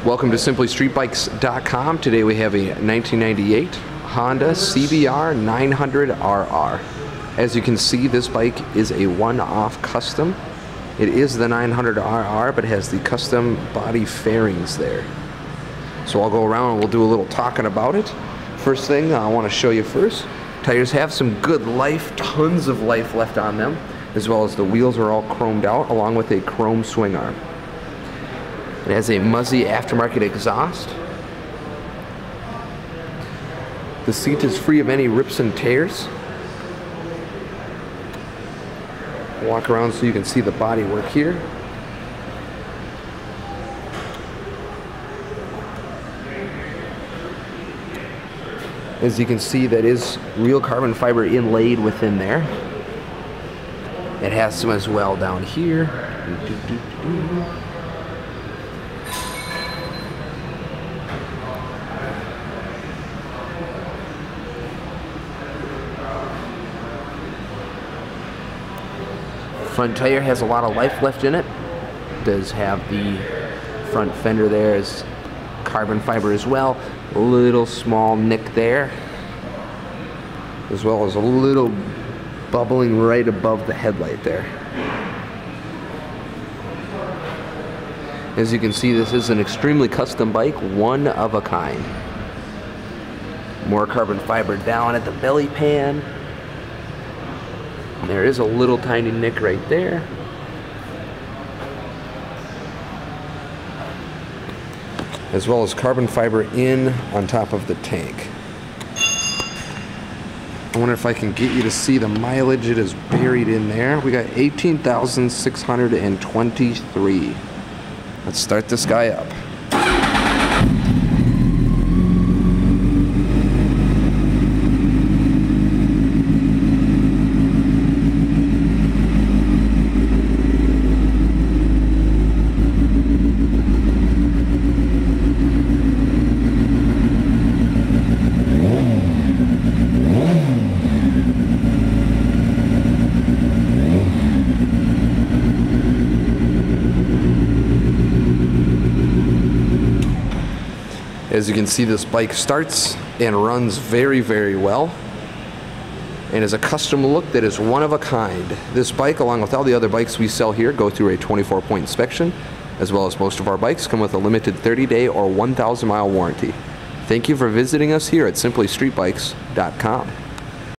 Welcome to simplystreetbikes.com. Today we have a 1998 Honda CBR900RR. As you can see, this bike is a one-off custom. It is the 900RR, but has the custom body fairings there. So I'll go around and we'll do a little talking about it. First thing I want to show you first, tires have some good life, tons of life left on them, as well as the wheels are all chromed out along with a chrome swing arm. It has a Muzzy aftermarket exhaust. The seat is free of any rips and tears. Walk around so you can see the body work here. As you can see, that is real carbon fiber inlaid within there. It has some as well down here. Front tire has a lot of life left in it. Does have the front fender there is carbon fiber as well. A little small nick there, as well as a little bubbling right above the headlight there. As you can see, this is an extremely custom bike, one of a kind. More carbon fiber down at the belly pan. There is a little tiny nick right there. As well as carbon fiber in on top of the tank. I wonder if I can get you to see the mileage it is buried in there. We got 18,623. Let's start this guy up. As you can see, this bike starts and runs very, very well, and is a custom look that is one of a kind. This bike, along with all the other bikes we sell here, go through a 24-point inspection, as well as most of our bikes come with a limited 30-day or 1,000-mile warranty. Thank you for visiting us here at simplystreetbikes.com.